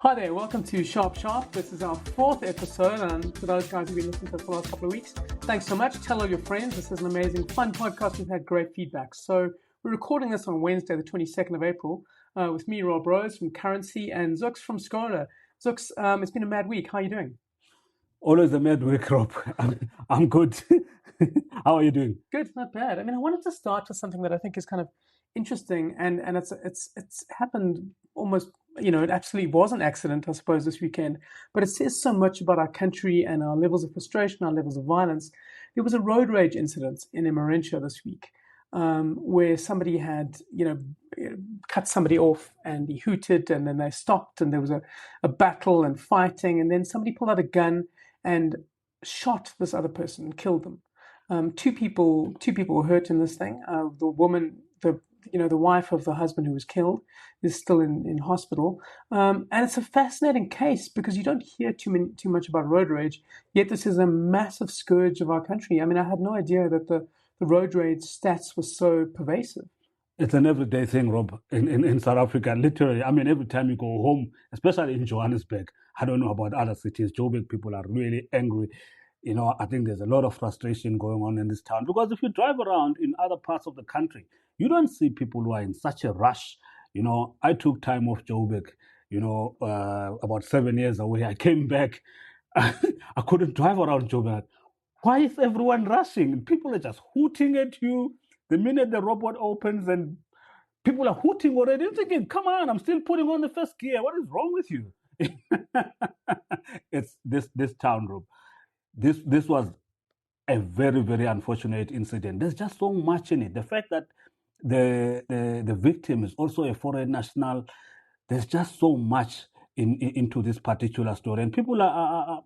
Hi there, welcome to Sharp Sharp. This is our fourth episode, and for those guys who've been listening to us for the last couple of weeks, thanks so much. Tell all your friends. This is an amazing, fun podcast. We've had great feedback. So we're recording this on Wednesday, the 22nd of April, with me, Rob Rose from Currency, and Zux from Scrolla. Zux, it's been a mad week. How are you doing? Always a mad week, Rob. I'm good. How are you doing? Good, not bad. I wanted to start with something that I think is kind of interesting, and it's happened almost, it absolutely was an accident, I suppose, this weekend, but it says so much about our country and our levels of frustration, our levels of violence. There was a road rage incident in Emmarentia this week, where somebody had, cut somebody off, and he hooted, and then they stopped, and there was a battle and fighting, and then somebody pulled out a gun and shot this other person and killed them. Two people were hurt in this thing. The woman, the wife of the husband who was killed, is still in hospital. And it's a fascinating case because you don't hear too much about road rage. Yet this is a massive scourge of our country. I had no idea that the road rage stats were so pervasive. It's an everyday thing, Rob, in South Africa. Literally, every time you go home, especially in Johannesburg, I don't know about other cities, Joburg people are really angry. I think there's a lot of frustration going on in this town because if you drive around in other parts of the country, you don't see people who are in such a rush. I took time off Joburg, about 7 years away. I came back. I couldn't drive around Joburg. Why is everyone rushing? People are just hooting at you. The minute the robot opens and people are hooting already, I'm thinking, come on, I'm still putting on the first gear. What is wrong with you? It's this town, Rob. This was a very, very unfortunate incident. There's just so much in it. The fact that the victim is also a foreign national, there's just so much into this particular story, and people are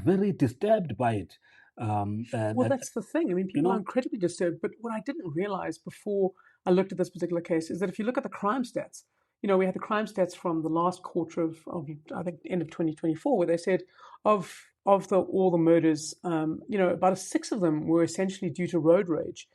very disturbed by it. That's the thing. People are incredibly disturbed. But what I didn't realize before I looked at this particular case is that if you look at the crime stats, we had the crime stats from the last quarter of I think end of 2024, where they said of all the murders, about 6 of them were essentially due to road rage.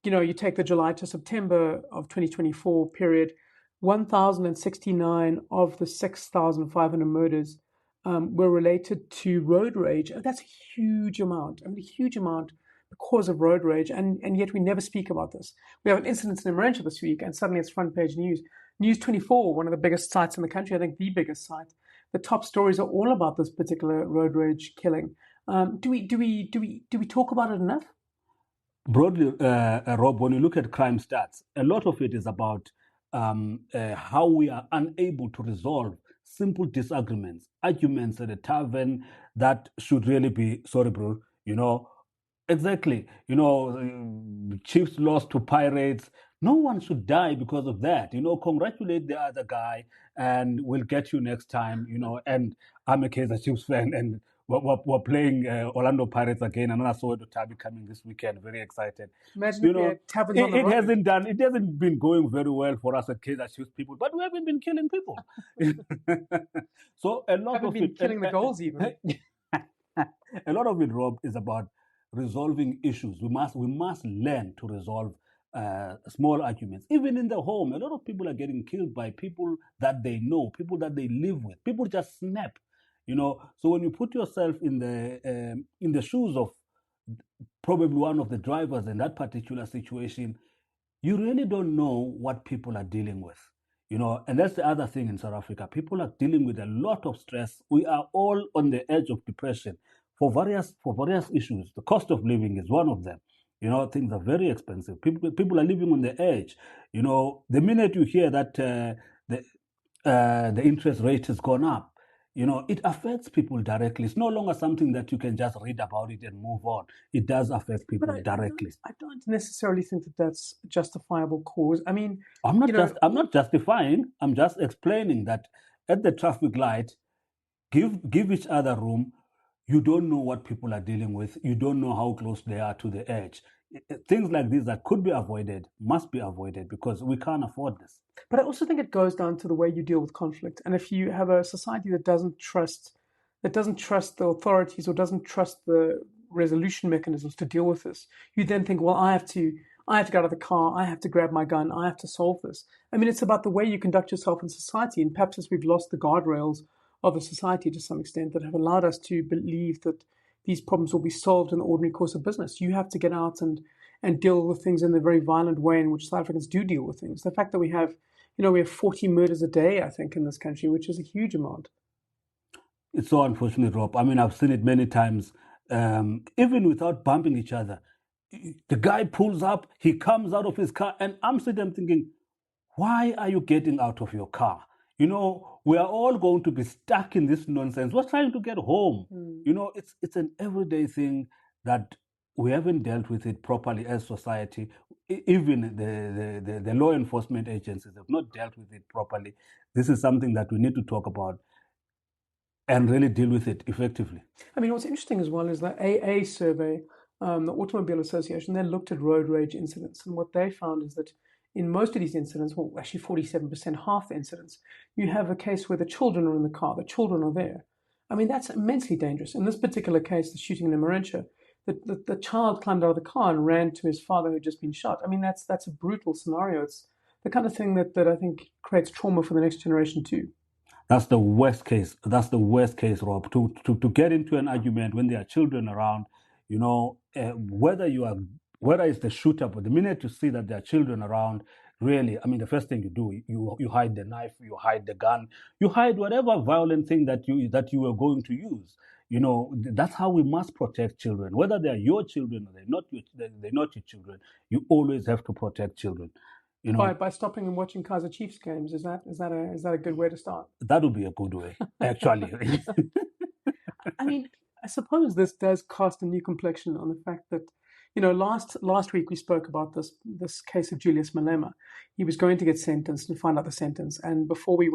You take the July to September of 2024 period, 1,069 of the 6,500 murders were related to road rage. That's a huge amount. A huge amount because of road rage, and yet we never speak about this. We have an incident in Emmarentia this week, and suddenly it's front page news. News 24, one of the biggest sites in the country, I think the biggest site. The top stories are all about this particular road rage killing. Do we talk about it enough? Broadly, Rob, when you look at crime stats, a lot of it is about how we are unable to resolve simple disagreements, arguments at a tavern that should really be sorry, bro. Exactly. Chiefs lost to Pirates. No one should die because of that. Congratulate the other guy, and we'll get you next time. And I'm a Kaizer Chiefs fan, and we're playing Orlando Pirates again. Another Soweto derby coming this weekend. Very excited. Imagine if we had taverns on the road. It hasn't been going very well for us at Kaizer Chiefs people, but we haven't been killing people. So a lot of it, killing the goals even. A lot of it, Rob, is about resolving issues. We must learn to resolve small arguments. Even in the home, a lot of people are getting killed by people that they know, people that they live with. People just snap. So when you put yourself in the shoes of probably one of the drivers in that particular situation, you really don't know what people are dealing with. And that's the other thing in South Africa. People are dealing with a lot of stress. We are all on the edge of depression for various issues. The cost of living is one of them. Things are very expensive. People are living on the edge. The minute you hear that the interest rate has gone up, it affects people directly. It's no longer something that you can just read about it and move on. It does affect people directly. I don't necessarily think that that's a justifiable cause. I'm not justifying. I'm just explaining that at the traffic light, give each other room. You don't know what people are dealing with. You don't know how close they are to the edge. Things like this that could be avoided must be avoided because we can't afford this. But I also think it goes down to the way you deal with conflict. And if you have a society that doesn't trust the authorities or doesn't trust the resolution mechanisms to deal with this, you then think, well, I have to get out of the car, I have to grab my gun, I have to solve this. It's about the way you conduct yourself in society. And perhaps as we've lost the guardrails of the society to some extent that have allowed us to believe that these problems will be solved in the ordinary course of business. You have to get out and deal with things in the very violent way in which South Africans do deal with things. The fact that we have 40 murders a day, I think, in this country, which is a huge amount. It's so unfortunate, Rob. I mean, I've seen it many times, even without bumping each other. The guy pulls up, he comes out of his car, and I'm sitting there thinking, why are you getting out of your car? We are all going to be stuck in this nonsense. We're trying to get home. It's an everyday thing that we haven't dealt with it properly as society. Even the law enforcement agencies have not dealt with it properly. This is something that we need to talk about and really deal with it effectively. I mean, what's interesting as well is that AA survey, the Automobile Association, they looked at road rage incidents, and what they found is that in most of these incidents, well, actually 47%, half the incidents, you have a case where the children are in the car, the children are there. I mean, that's immensely dangerous. In this particular case, the shooting in Emmarentia, the child climbed out of the car and ran to his father who had just been shot. I mean, that's a brutal scenario. It's the kind of thing that I think creates trauma for the next generation too. That's the worst case. That's the worst case, Rob. To get into an argument when there are children around, whether it's the shooter, but the minute you see that there are children around, really, I mean, the first thing you do, you hide the knife, you hide the gun, you hide whatever violent thing that you are going to use. That's how we must protect children, whether they are your children or they're not your children. You always have to protect children. By stopping and watching Kaizer Chiefs games, is that a good way to start? That would be a good way, actually. I mean, I suppose this does cast a new complexion on the fact that, last week we spoke about this case of Julius Malema. He was going to get sentenced and find out the sentence. And before we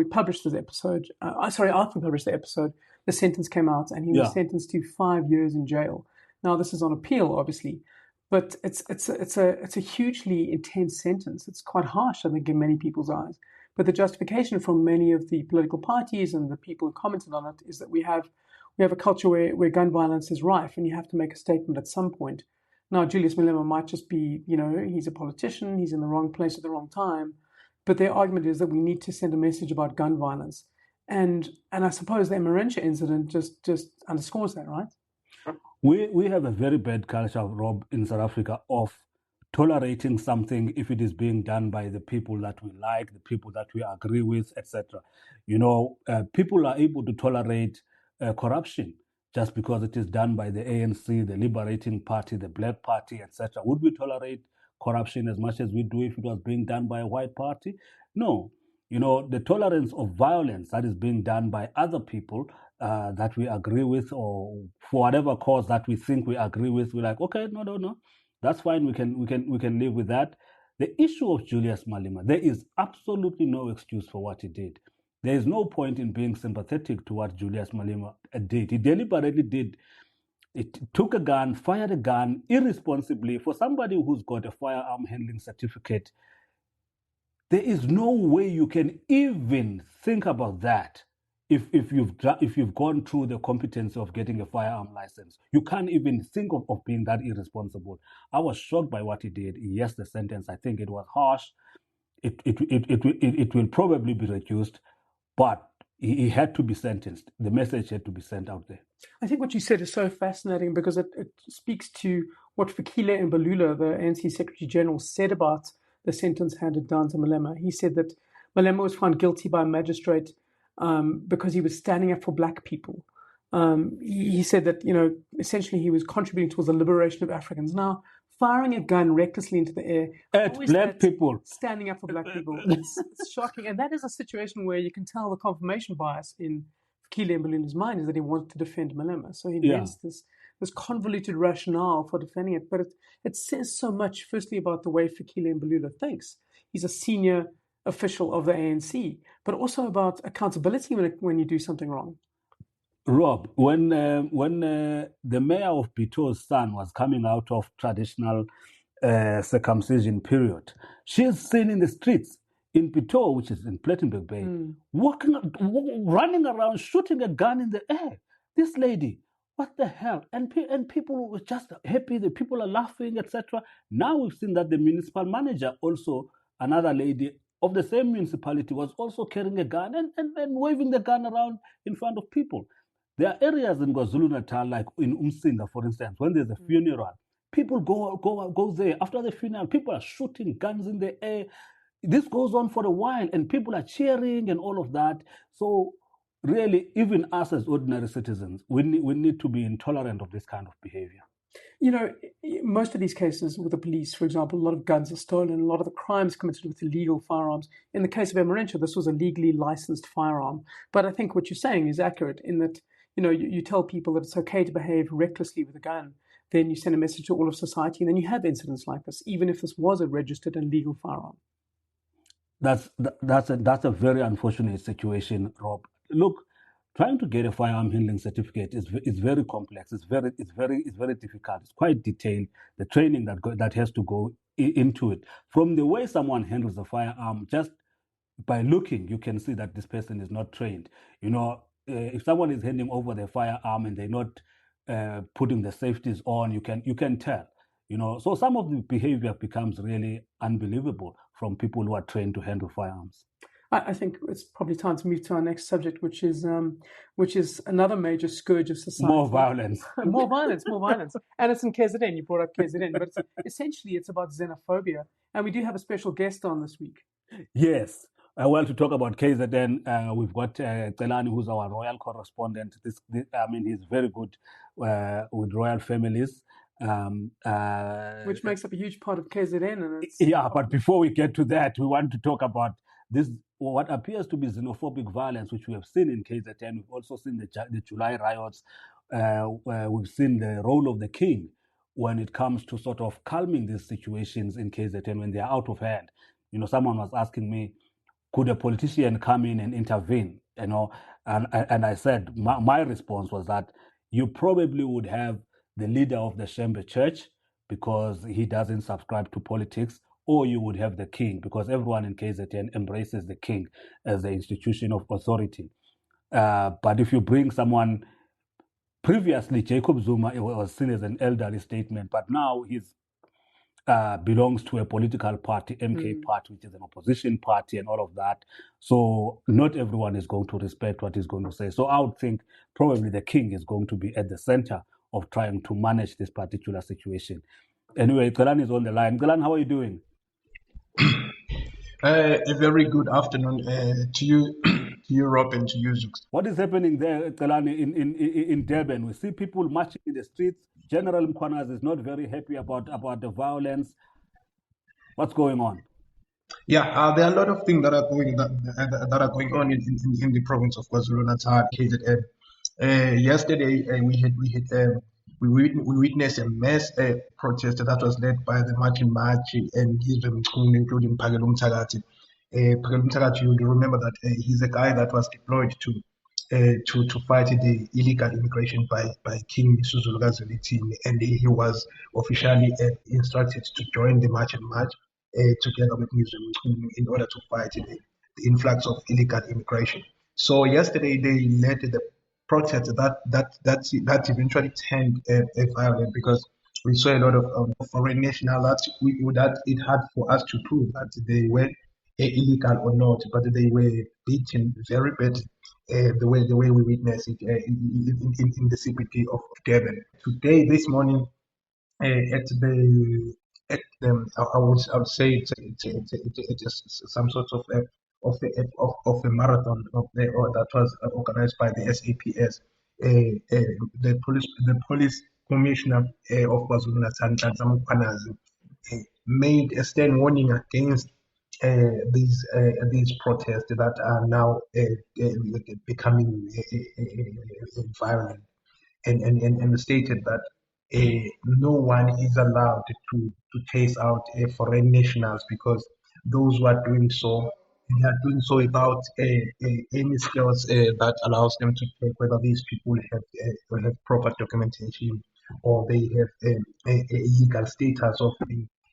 published this episode, after we published the episode, the sentence came out and he was sentenced to 5 years in jail. Now this is on appeal, obviously. But it's a hugely intense sentence. It's quite harsh, I think, in many people's eyes. But the justification from many of the political parties and the people who commented on it is that we have a culture where gun violence is rife, and you have to make a statement at some point. Now, Julius Malema might just be, he's a politician, he's in the wrong place at the wrong time. But their argument is that we need to send a message about gun violence, and I suppose the Emmarentia incident just underscores that, right? We have a very bad culture, Rob, in South Africa of tolerating something if it is being done by the people that we like, the people that we agree with, etc. People are able to tolerate corruption just because it is done by the ANC, the Liberating Party, the Black Party, etc. Would we tolerate corruption as much as we do if it was being done by a white party? No. The tolerance of violence that is being done by other people that we agree with, or for whatever cause that we think we agree with, we're like, okay, no, that's fine. We can live with that. The issue of Julius Malema, there is absolutely no excuse for what he did. There is no point in being sympathetic to what Julius Malema did. He deliberately did. It took a gun, fired a gun irresponsibly. For somebody who's got a firearm handling certificate, there is no way you can even think about that. If you've gone through the competency of getting a firearm license, you can't even think of being that irresponsible. I was shocked by what he did. Yes, the sentence, I think it was harsh. It will probably be reduced, but he had to be sentenced. The message had to be sent out there. I think what you said is so fascinating because it speaks to what Fikile Mbalula, the ANC Secretary General, said about the sentence handed down to Malema. He said that Malema was found guilty by a magistrate because he was standing up for black people. He said that, essentially he was contributing towards the liberation of Africans. Now, firing a gun recklessly into the air at black people, standing up for black people, it's shocking. And that is a situation where you can tell the confirmation bias in Fikile Mbalula's mind is that he wanted to defend Malema. So he invents this convoluted rationale for defending it. But it says so much, firstly, about the way Fikile Mbalula thinks. He's a senior official of the ANC, but also about accountability when you do something wrong. Rob, when the mayor of Bito's son was coming out of traditional circumcision period, she is seen in the streets in Bito, which is in Plettenberg Bay, running around, shooting a gun in the air. This lady, what the hell? And people were just happy. The people are laughing, etc. Now we've seen that the municipal manager also, another lady, of the same municipality was also carrying a gun and waving the gun around in front of people. There are areas in KwaZulu-Natal, like in Umsinga, for instance, when there's a funeral, people go there. After the funeral, people are shooting guns in the air. This goes on for a while, and people are cheering and all of that. So really, even us as ordinary citizens, we need to be intolerant of this kind of behavior. You know, most of these cases with the police, for example, a lot of guns are stolen, a lot of the crimes committed with illegal firearms. In the case of Emmarentia, this was a legally licensed firearm. But I think what you're saying is accurate in that, you know, you tell people that it's okay to behave recklessly with a gun, then you send a message to all of society, and then you have incidents like this, even if this was a registered and legal firearm. That's a very unfortunate situation, Rob. Look, trying to get a firearm handling certificate is very complex. It's very difficult. It's quite detailed. The training that has to go into it. From the way someone handles a firearm, just by looking, you can see that this person is not trained. You know, if someone is handing over their firearm and they're not putting the safeties on, you can tell. You know, so some of the behavior becomes really unbelievable from people who are trained to handle firearms. I think it's probably time to move to our next subject, which is another major scourge of society. More violence. More violence. And it's in KZN. You brought up KZN, but essentially it's about xenophobia. And we do have a special guest on this week. Yes. Well, to talk about KZN, we've got Celani, who's our royal correspondent. He's very good with royal families. Which makes up a huge part of KZN. Yeah, but before we get to that, we want to talk about this, what appears to be xenophobic violence, which we have seen in KZN. We've also seen the July riots. We've seen the role of the king when it comes to sort of calming these situations in KZN when they are out of hand. You know, someone was asking me, could a politician come in and intervene? You know, and I said, my response was that you probably would have the leader of the Shembe Church, because he doesn't subscribe to politics, or you would have the king, because everyone in KZN embraces the king as the institution of authority. But if you bring someone, previously Jacob Zuma was seen as an elderly statesman, but now he's belongs to a political party, MK party, which is an opposition party and all of that. So not everyone is going to respect what he's going to say. So I would think probably the king is going to be at the center of trying to manage this particular situation. Anyway, Galan is on the line. Galan, how are you doing? A very good afternoon to you, Rob, and to you, Zuk. What is happening there, Galan, in Durban? We see people marching in the streets. General Mkhwanazi is not very happy about the violence. What's going on? Yeah, there are a lot of things that are going on in the province of KwaZulu-Natal, KZN. Yesterday, we witnessed a mass protest that was led by the Martin March and including Phakela Mthakathi. Phakela Mthakathi, you remember that he's a guy that was deployed to fight the illegal immigration by King Suzulukazi Zwelithini, and he was officially instructed to join the March and March together with Mzimkhulu in order to fight the influx of illegal immigration. So yesterday they led the protest that eventually turned violent, because we saw a lot of foreign nationals that it had for us to prove that they were illegal or not, but they were beaten very badly. The way we witnessed it in the CBD of Durban. Today, this morning, at the I would say it's some sort of a marathon that was organized by the SAPS. The police commissioner of KwaZulu-Natal, made a stern warning against these protests that are now becoming violent, and stated that no one is allowed to chase out foreign nationals, because those who are doing so, they are doing so without any skills that allows them to check whether these people have proper documentation, or they have a legal status of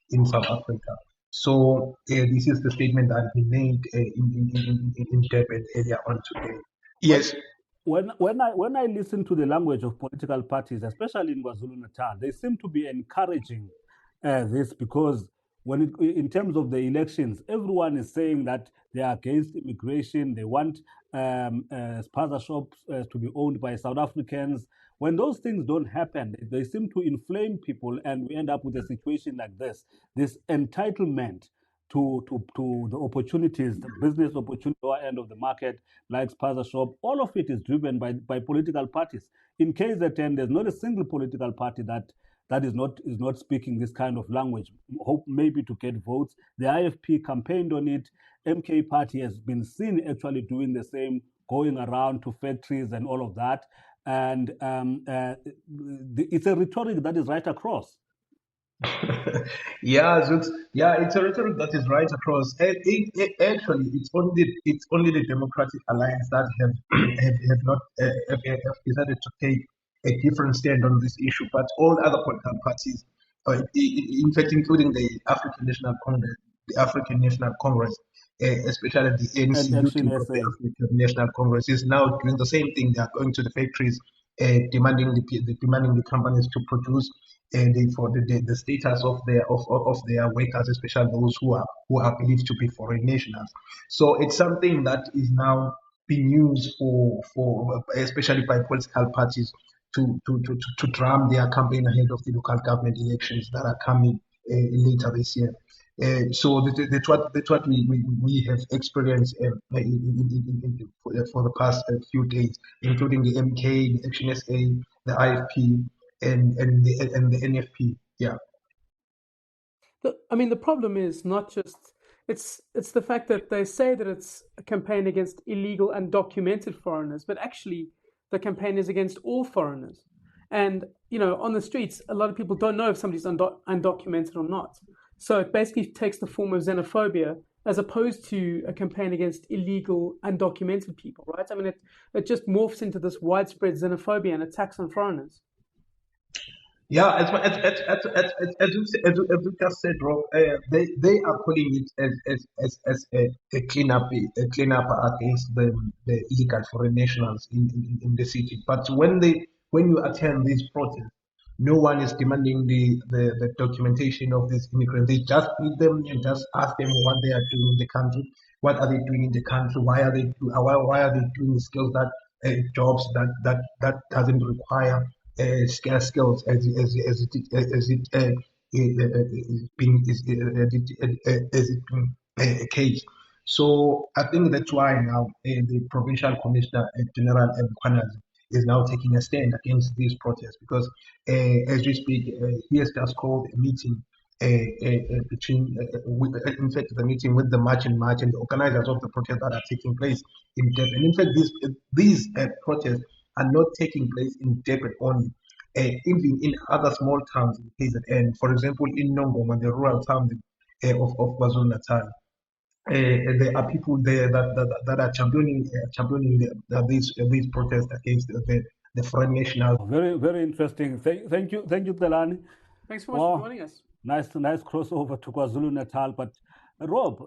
in South Africa. So this is the statement that he made in Durban earlier on today. Yes. When I listen to the language of political parties, especially in KwaZulu-Natal, they seem to be encouraging this, because in terms of the elections, everyone is saying that they are against immigration. They want spaza shops to be owned by South Africans. When those things don't happen, they seem to inflame people, and we end up with a situation like this entitlement to the opportunities, the business opportunity lower end of the market, like spaza shop. All of it is driven by political parties. In KZN, there's not a single political party that is not speaking this kind of language. Hope maybe to get votes. The IFP campaigned on it. MK party has been seen actually doing the same, going around to factories and all of that. And it's a rhetoric that is right across. Yeah, it's a rhetoric that is right across. And actually, it's only the Democratic Alliance that have not have decided to take a different stand on this issue. But all other political parties, in fact, including the African National Congress, especially the ANC And youth Action of the SA. African National Congress, is now doing the same thing. They are going to the factories, demanding the companies to produce for the status of their workers, especially those who are believed to be foreign nationals. So it's something that is now being used for especially by political parties to drum their campaign ahead of the local government elections that are coming later this year. So that's what we have experienced for the past few days, including the MK, the Action SA, the IFP, and the NFP. Yeah. I mean, the problem is not just it's the fact that they say that it's a campaign against illegal undocumented foreigners, but actually the campaign is against all foreigners. And on the streets, a lot of people don't know if somebody's undocumented or not. So it basically takes the form of xenophobia as opposed to a campaign against illegal undocumented people, right? I mean, it just morphs into this widespread xenophobia and attacks on foreigners. Yeah, as you just said, Rob, they are calling it as a cleanup against the illegal foreign nationals in the city. But when you attend these protests, no one is demanding the documentation of these immigrants. They just meet them and just ask them what they are doing in the country, what are they doing in the country, why are they doing skills jobs that doesn't require scarce skills as it being a case. So I think that's why now the provincial commissioner general Kwanazi is now taking a stand against these protests because as we speak, he has just called a meeting in fact, the meeting with the March and the organizers of the protests that are taking place in Durban. In fact, these protests are not taking place in Durban only. Even in other small towns in KZN, for example, in Nongoma, the rural towns of KwaZulu-Natal, there are people there that are championing these protests against the foreign nationals. Very, very interesting. Thank you, Telani. Thanks so much for joining us. Nice crossover to KwaZulu-Natal. But Rob,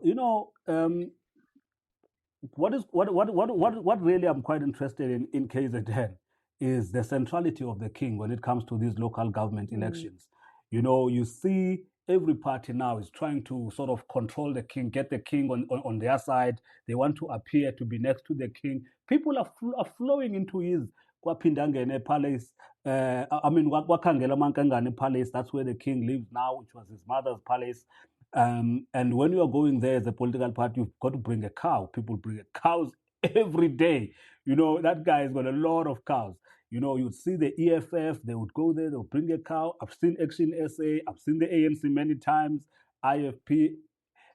what really I'm quite interested in KZN is the centrality of the king when it comes to these local government elections. You see every party now is trying to sort of control the king, get the king on their side. They want to appear to be next to the king. People are flowing into his Kwapindangene Palace. Wakhangela Mankangane Palace. That's where the king lives now, which was his mother's palace. And when you are going there as a political party, you've got to bring a cow. People bring cows every day. That guy has got a lot of cows. You'd see the EFF, they would go there, they'll bring a cow. I've seen Action SA, I've seen the ANC many times, IFP,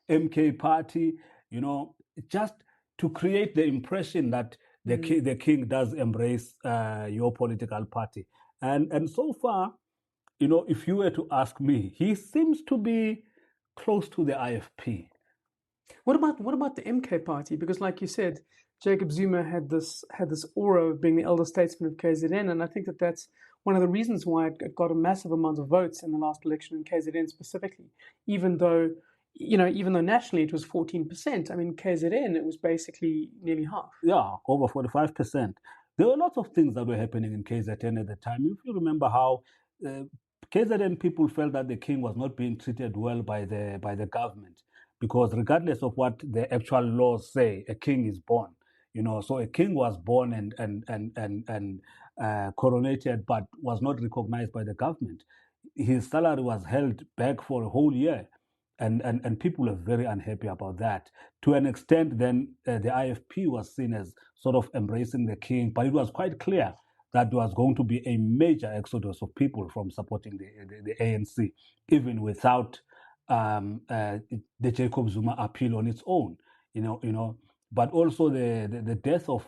MK party, just to create the impression that the king does embrace your political party. And so far, if you were to ask me, he seems to be close to the IFP. What about the MK party? Because like you said, Jacob Zuma had this aura of being the elder statesman of KZN, and I think that's one of the reasons why it got a massive amount of votes in the last election in KZN specifically. Even though nationally it was 14%, I mean KZN it was basically nearly half. Yeah, over 45%. There were lots of things that were happening in KZN at the time. If you remember how KZN people felt that the king was not being treated well by the government, because regardless of what the actual laws say, a king is born. So a king was born and coronated, but was not recognized by the government. His salary was held back for a whole year, and people are very unhappy about that. To an extent, then the IFP was seen as sort of embracing the king, but it was quite clear that there was going to be a major exodus of people from supporting the ANC, even without the Jacob Zuma appeal on its own. But also the death of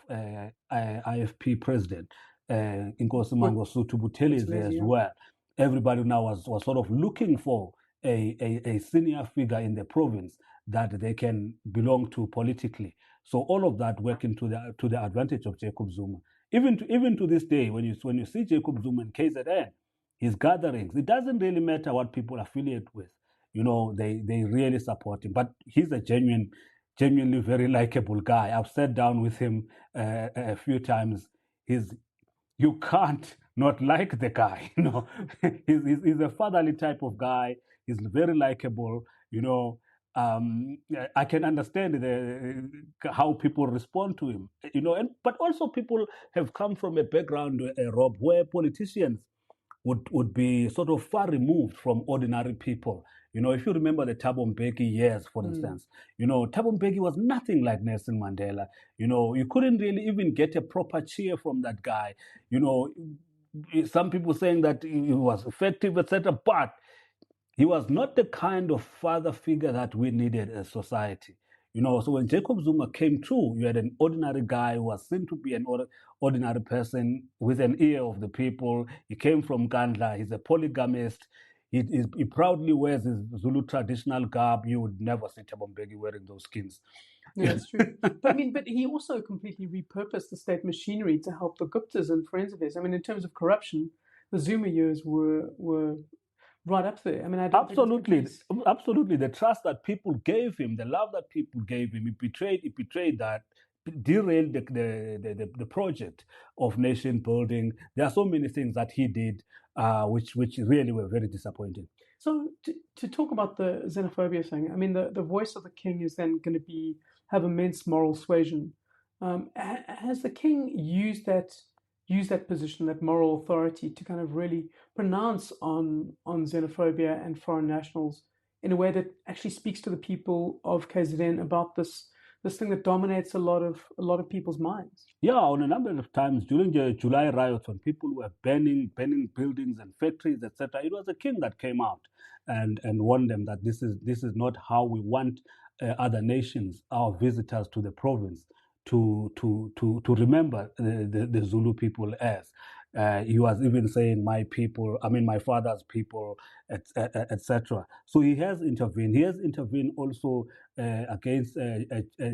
IFP president Nkosi Mangosuthu Buthelezi as well. Everybody now was sort of looking for a senior figure in the province that they can belong to politically. So all of that working to the advantage of Jacob Zuma. Even to this day, when you see Jacob Zuma in KZN, his gatherings, it doesn't really matter what people affiliate with. They really support him. But he's a genuinely very likable guy. I've sat down with him a few times. You can't not like the guy. He's a fatherly type of guy. He's very likable. I can understand how people respond to him. But also people have come from a background, Rob, where politicians would be sort of far removed from ordinary people. If you remember the Thabo Mbeki years, for instance, Thabo Mbeki was nothing like Nelson Mandela. You couldn't really even get a proper cheer from that guy. Some people saying that he was effective, etc., but he was not the kind of father figure that we needed as society. So when Jacob Zuma came through, you had an ordinary guy who was seen to be an ordinary person with an ear of the people. He came from Gandla. He's a polygamist. He proudly wears his Zulu traditional garb. You would never see Thabo Mbeki wearing those skins. Yeah, that's true. But he also completely repurposed the state machinery to help the Guptas and friends of his. In terms of corruption, the Zuma years were right up there. I don't absolutely. The trust that people gave him, the love that people gave him, he betrayed that, derailed the project of nation building. There are so many things that he did, which really were very disappointing. So to talk about the xenophobia thing, the voice of the king is then going to have immense moral suasion. Has the king used that position, that moral authority, to kind of really pronounce on xenophobia and foreign nationals in a way that actually speaks to the people of KZN about this thing that dominates a lot of people's minds? Yeah, on a number of times during the July riots, when people were burning buildings and factories, etc., it was the king that came out and warned them that this is not how we want other nations, our visitors to the province, to remember the Zulu people as. He was even saying my people, my father's people, etc. So he has intervened. He has intervened also against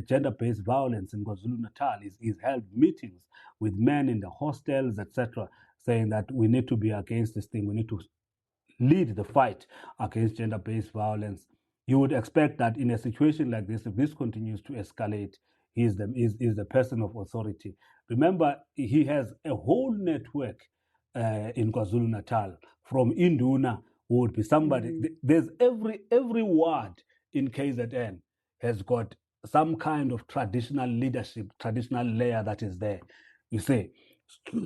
gender-based violence in KwaZulu-Natal. He's held meetings with men in the hostels, etc., saying that we need to be against this thing. We need to lead the fight against gender-based violence. You would expect that in a situation like this, if this continues to escalate, he is the person of authority. Remember, he has a whole network in KwaZulu-Natal, from Induna, who would be somebody. There's every ward in KZN has got some kind of traditional leadership, traditional layer that is there, you see.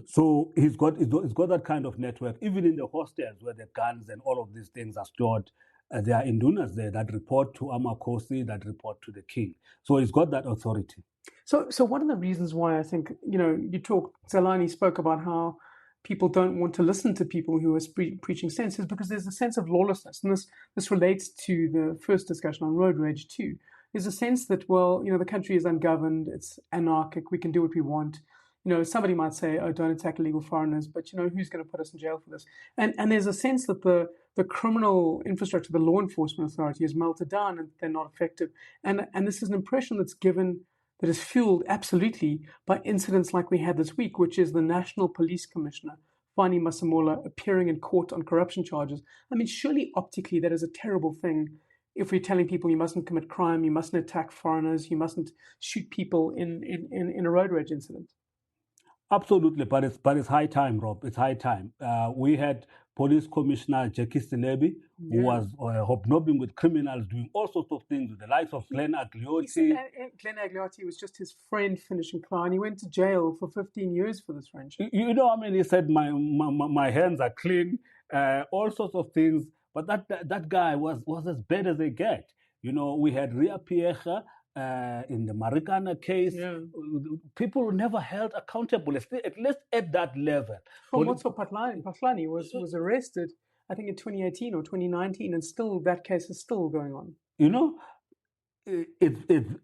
So he's got that kind of network. Even in the hostels where the guns and all of these things are stored, there are indunas there that report to Amakhosi, that report to the king. So he's got that authority. So one of the reasons why I think, Zelani spoke about how people don't want to listen to people who are preaching sense is because there's a sense of lawlessness. And this relates to the first discussion on road rage too. There's a sense that, the country is ungoverned, it's anarchic, we can do what we want. Somebody might say, oh, don't attack illegal foreigners, but who's going to put us in jail for this? And there's a sense that the criminal infrastructure, the law enforcement authority is melted down and they're not effective. And this is an impression that's given, that is fueled absolutely by incidents like we had this week, which is the National Police Commissioner, Fannie Masemola, appearing in court on corruption charges. Surely optically that is a terrible thing if we're telling people you mustn't commit crime, you mustn't attack foreigners, you mustn't shoot people in a road rage incident. Absolutely, but it's high time, Rob. It's high time. We had Police Commissioner Jackie Silebi, who was hobnobbing with criminals, doing all sorts of things with the likes of Glenn He said Agliotti. Glenn Agliotti was just his friend finishing crime. He went to jail for 15 years for this friendship. I mean, he said my hands are clean, all sorts of things. But that guy was as bad as they get. We had Ria Piecha in the Marikana case. Yeah. People were never held accountable, at least at that level. Motso Patlani was arrested, I think in 2018 or 2019, and still that case is still going on.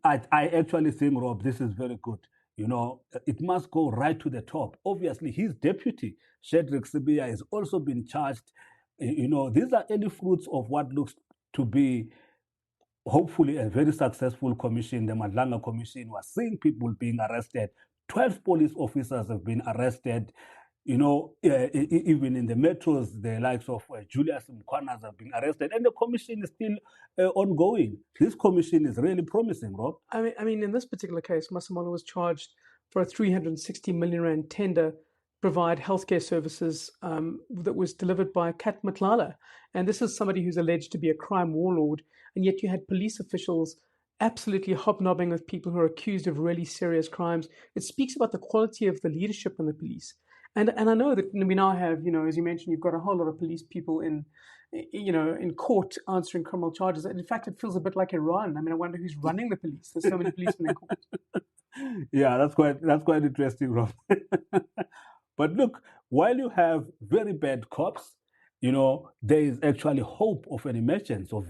I actually think, Rob, this is very good. It must go right to the top. Obviously, his deputy, Shadrack Sibia, has also been charged. These are early fruits of what looks to be hopefully a very successful commission. The Madlanga Commission was seeing people being arrested. 12 police officers have been arrested. Even in the metros, the likes of Julius Mkwanas have been arrested, and the commission is still ongoing. This commission is really promising, Rob. I mean, in this particular case, Masemola was charged for a 360 million rand tender provide healthcare services that was delivered by Kat Matlala. And this is somebody who's alleged to be a crime warlord, and yet you had police officials absolutely hobnobbing with people who are accused of really serious crimes. It speaks about the quality of the leadership in the police. And I know that we now have, as you mentioned, you've got a whole lot of police people in court answering criminal charges. And in fact, it feels a bit like Iran. I mean, I wonder who's running the police. There's so many policemen in court. Yeah, that's quite interesting, Rob. But look, while you have very bad cops, there is actually hope of an emergence of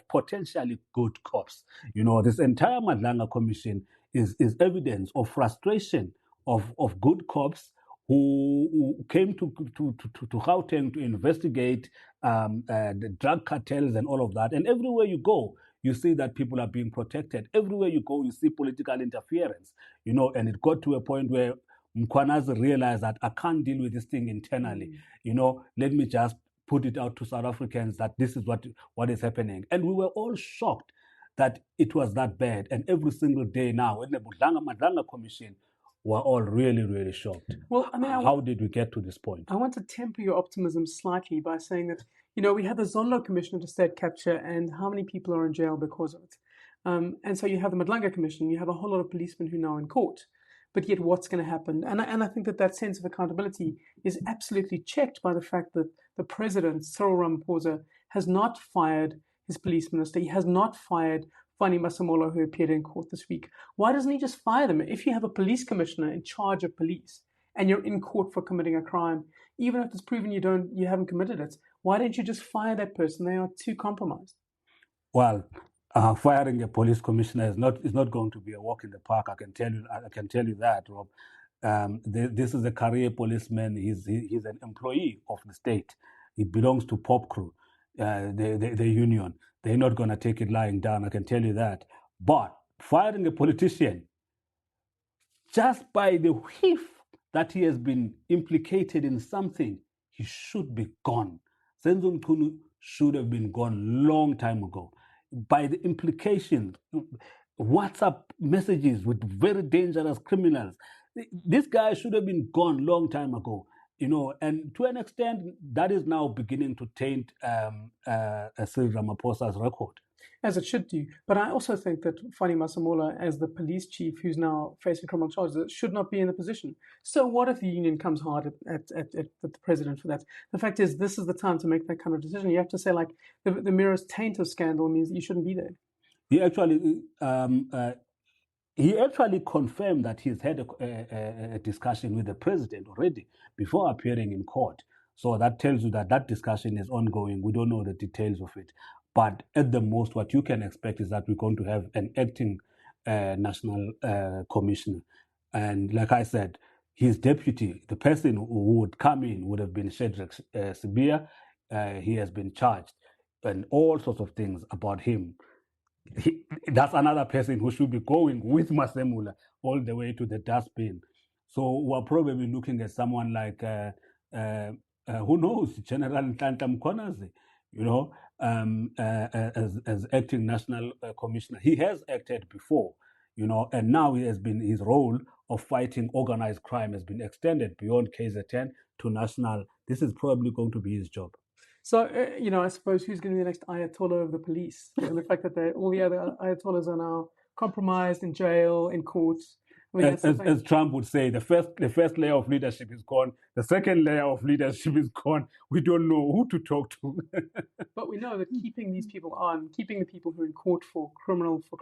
potentially good cops. This entire Madlanga Commission is evidence of frustration of good cops who came to Gauteng to investigate the drug cartels and all of that. And everywhere you go, you see that people are being protected. Everywhere you go, you see political interference. And it got to a point where Mkwanas realized that I can't deal with this thing internally. Let me just put it out to South Africans that this is what is happening. And we were all shocked that it was that bad. And every single day now, in the Madlanga Commission, we're all really, really shocked. Well, I mean, how did we get to this point? I want to temper your optimism slightly by saying that, we had the Zondo Commission into State Capture, and how many people are in jail because of it. And so you have the Madlanga Commission, you have a whole lot of policemen who are now in court. But yet what's going to happen? And I think that sense of accountability is absolutely checked by the fact that the president, Cyril Ramaphosa, has not fired his police minister. He has not fired Fannie Masemola, who appeared in court this week. Why doesn't he just fire them? If you have a police commissioner in charge of police and you're in court for committing a crime, even if it's proven you haven't committed it, why don't you just fire that person? They are too compromised. Well, firing a police commissioner is not going to be a walk in the park. I can tell you that, Rob. This is a career policeman. He's an employee of the state. He belongs to Pop Crew, the union. They're not going to take it lying down. I can tell you that. But firing a politician, just by the whiff that he has been implicated in something, he should be gone. Senzo Mchunu should have been gone long time ago. By the implications, WhatsApp messages with very dangerous criminals. This guy should have been gone long time ago, and to an extent, that is now beginning to taint Cyril Ramaphosa's record. As it should do. But I also think that Fannie Masemola, as the police chief who's now facing criminal charges, should not be in the position. So what if the union comes hard at the president for that? The fact is, this is the time to make that kind of decision. You have to say, like, the merest taint of scandal means that you shouldn't be there. He actually confirmed that he's had a discussion with the president already before appearing in court. So that tells you that discussion is ongoing. We don't know the details of it. But at the most, what you can expect is that we're going to have an acting national commissioner. And like I said, his deputy, the person who would come in, would have been Shadrack Sibia. He has been charged and all sorts of things about him. That's another person who should be going with Masemola all the way to the dustbin. So we're probably looking at someone like, who knows, General Nhlanhla Mkhwanazi, as acting national commissioner. He has acted before, and now his role of fighting organized crime has been extended beyond KZN to national. This is probably going to be his job. So, I suppose who's going to be the next Ayatollah of the police? And the fact that all the other Ayatollahs are now compromised, in jail, in courts. As Trump would say, the first layer of leadership is gone. The second layer of leadership is gone. We don't know who to talk to. But we know that keeping these people on, keeping the people who are in court for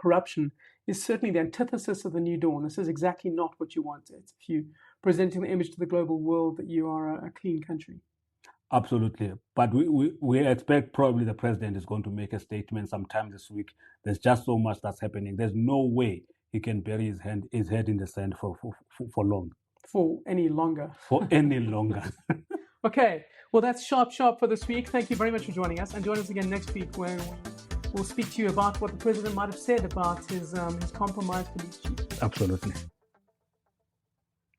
corruption, is certainly the antithesis of the New Dawn. This is exactly not what you want. It's if you presenting the image to the global world that you are a clean country. Absolutely. But we expect probably the president is going to make a statement sometime this week. There's just so much that's happening. There's no way he can bury his head in the sand for long. For any longer. For any longer. Okay. Well, that's Sharp for this week. Thank you very much for joining us. And join us again next week where we'll speak to you about what the president might have said about his compromised police chief. Absolutely.